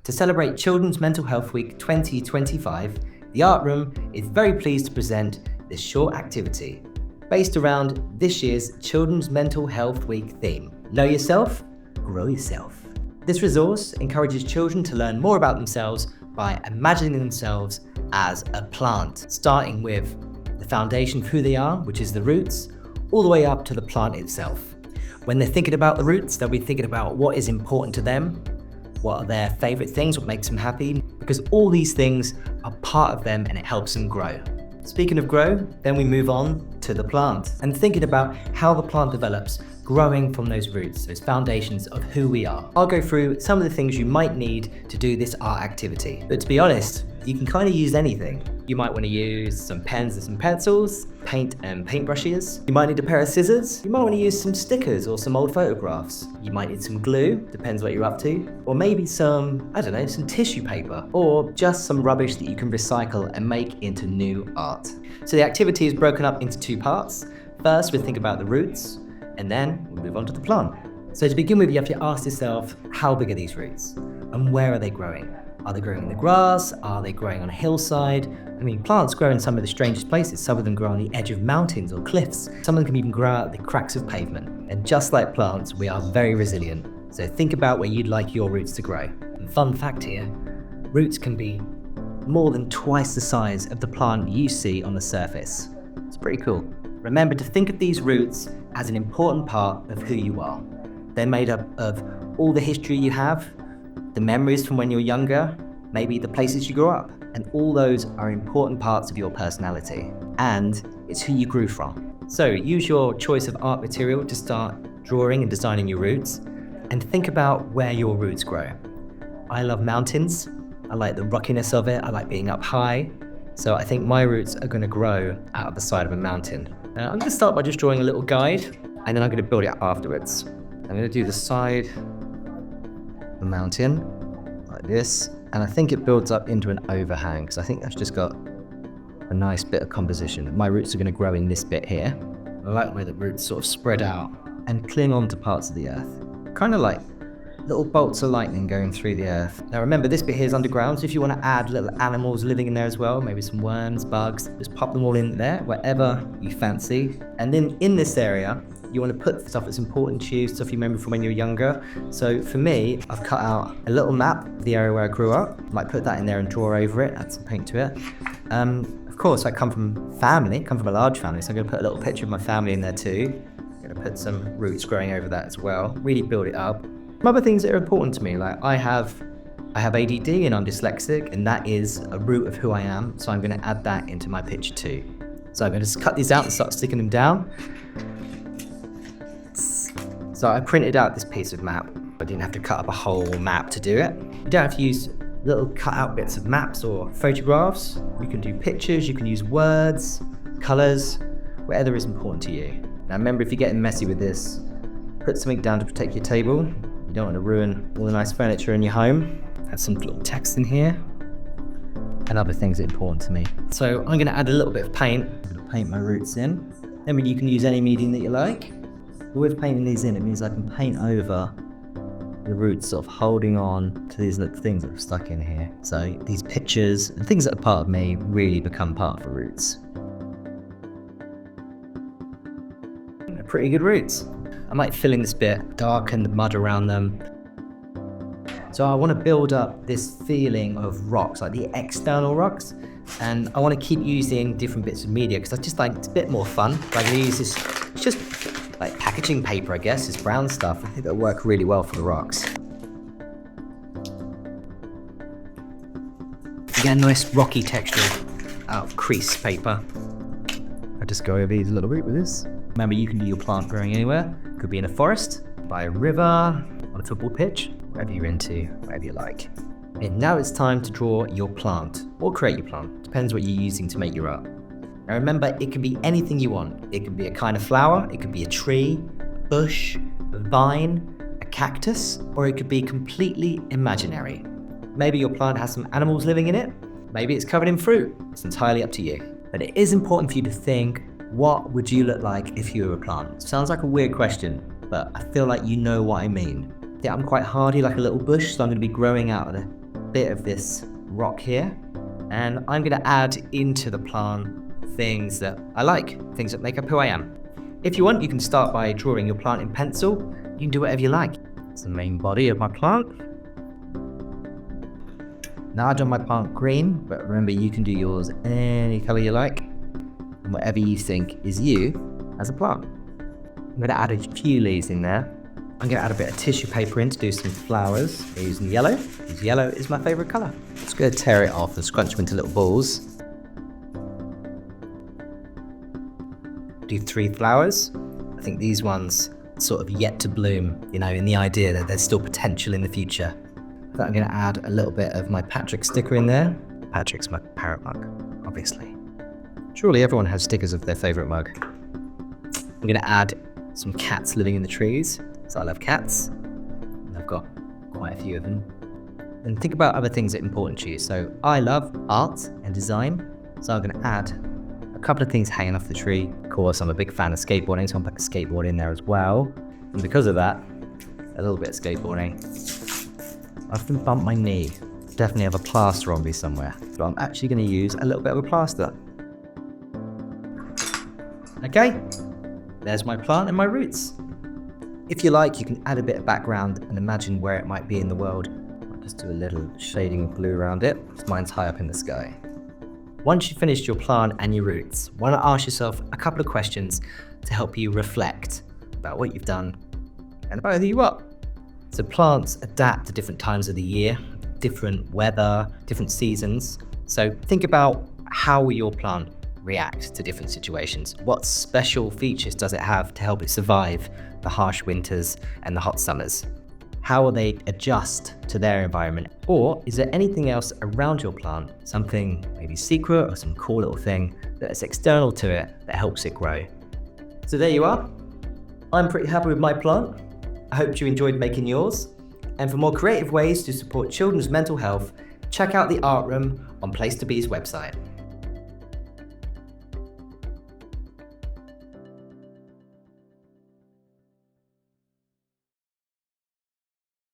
To celebrate Children's Mental Health Week 2025, the Art Room is very pleased to present this short activity based around this year's Children's Mental Health Week theme. Know yourself, grow yourself. This resource encourages children to learn more about themselves by imagining themselves as a plant, starting with the foundation of who they are, which is the roots, all the way up to the plant itself. When they're thinking about the roots, they'll be thinking about what is important to them, what are their favorite things, what makes them happy, because all these things are part of them and it helps them grow. Speaking of grow, then we move on to the plant and thinking about how the plant develops, growing from those roots, those foundations of who we are. I'll go through some of the things you might need to do this art activity. But to be honest, you can kind of use anything. You might want to use some pens and some pencils, paint and paintbrushes. You might need a pair of scissors. You might want to use some stickers or some old photographs. You might need some glue, depends what you're up to. Or maybe some, I don't know, some tissue paper. Or just some rubbish that you can recycle and make into new art. So the activity is broken up into two parts. First, we think about the roots, and then we'll move on to the plant. So to begin with, you have to ask yourself, how big are these roots? And where are they growing? Are they growing in the grass? Are they growing on a hillside? I mean, plants grow in some of the strangest places. Some of them grow on the edge of mountains or cliffs. Some of them can even grow out of the cracks of pavement. And just like plants, we are very resilient. So think about where you'd like your roots to grow. And fun fact here, roots can be more than twice the size of the plant you see on the surface. It's pretty cool. Remember to think of these roots as an important part of who you are. They're made up of all the history you have, the memories from when you're younger, maybe the places you grew up, and all those are important parts of your personality. And it's who you grew from. So use your choice of art material to start drawing and designing your roots, and think about where your roots grow. I love mountains. I like the rockiness of it. I like being up high. So I think my roots are going to grow out of the side of a mountain. Now, I'm going to start by just drawing a little guide, and then I'm going to build it afterwards. I'm going to do the side of the mountain, like this, and I think it builds up into an overhang, because I think that's just got a nice bit of composition. My roots are going to grow in this bit here. I like where the roots sort of spread out and cling on to parts of the earth. Kind of like little bolts of lightning going through the earth. Now remember, this bit here is underground, so if you want to add little animals living in there as well, maybe some worms, bugs, just pop them all in there, whatever you fancy. And then in this area, you want to put stuff that's important to you, stuff you remember from when you were younger. So for me, I've cut out a little map of the area where I grew up. I might put that in there and draw over it, add some paint to it. Of course, I come from a large family, so I'm going to put a little picture of my family in there too. I'm going to put some roots growing over that as well, really build it up. Some other things that are important to me, like I have ADD and I'm dyslexic, and that is a root of who I am, so I'm going to add that into my picture too. So I'm going to just cut these out and start sticking them down. So I printed out this piece of map. I didn't have to cut up a whole map to do it. You don't have to use little cut out bits of maps or photographs. You can do pictures, you can use words, colors, whatever is important to you. Now remember, if you're getting messy with this, put something down to protect your table. You don't want to ruin all the nice furniture in your home. Add some little text in here and other things that are important to me. So I'm going to add a little bit of paint. I'm going to paint my roots in. Then you can use any medium that you like. But with painting these in, it means I can paint over the roots, sort of holding on to these little things that are stuck in here. So these pictures and things that are part of me really become part of the roots. They're pretty good roots. I might fill in this bit, darken the mud around them. So I want to build up this feeling of rocks, like the external rocks. And I want to keep using different bits of media because I just like it's a bit more fun. I'm going to use this, it's just like packaging paper, I guess, this brown stuff. I think that'll work really well for the rocks. You get a nice rocky texture out of crease paper. I just go over these a little bit with this. Remember, you can do your plant growing anywhere. Could be in a forest, by a river, on a football pitch, wherever you're into, whatever you like. And now it's time to draw your plant, or create your plant. Depends what you're using to make your art. Now remember, it can be anything you want. It can be a kind of flower, it could be a tree, a bush, a vine, a cactus, or it could be completely imaginary. Maybe your plant has some animals living in it, maybe it's covered in fruit. It's entirely up to you. But it is important for you to think, what would you look like if you were a plant? Sounds like a weird question, but I feel like you know what I mean. Yeah, I'm quite hardy, like a little bush, so I'm going to be growing out of bit of this rock here, and I'm going to add into the plant things that I like, things that make up who I am. If you want, you can start by drawing your plant in pencil. You can do whatever you like. It's the main body of my plant. Now I've done my plant green, but remember you can do yours any color you like, and whatever you think is you as a plant. I'm going to add a few leaves in there. I'm going to add a bit of tissue paper in to do some flowers. I'm using yellow, because yellow is my favorite color. Just going to tear it off and scrunch them into little balls. Do 3 flowers. I think these ones sort of yet to bloom, you know, in the idea that there's still potential in the future. So I'm going to add a little bit of my Patrick sticker in there. Patrick's my parrot mug, obviously. Surely everyone has stickers of their favorite mug. I'm going to add some cats living in the trees. So I love cats, and I've got quite a few of them. And think about other things that are important to you. So I love art and design, so I'm going to add a couple of things hanging off the tree. Of course, I'm a big fan of skateboarding, so I'm going to put a skateboard in there as well. And because of that, a little bit of skateboarding. I often bump my knee. Definitely have a plaster on me somewhere, but I'm actually going to use a little bit of a plaster. Okay, there's my plant and my roots. If you like, you can add a bit of background and imagine where it might be in the world. I'll just do a little shading of blue around it, because mine's high up in the sky. Once you've finished your plant and your roots, why not ask yourself a couple of questions to help you reflect about what you've done and about who you are. So plants adapt to different times of the year, different weather, different seasons. So think about how will your plant react to different situations? What special features does it have to help it survive the harsh winters and the hot summers? How will they adjust to their environment? Or is there anything else around your plant, something maybe secret or some cool little thing that is external to it that helps it grow? So there you are. I'm pretty happy with my plant. I hope you enjoyed making yours. And for more creative ways to support children's mental health, check out the Art Room on Place2Be's website.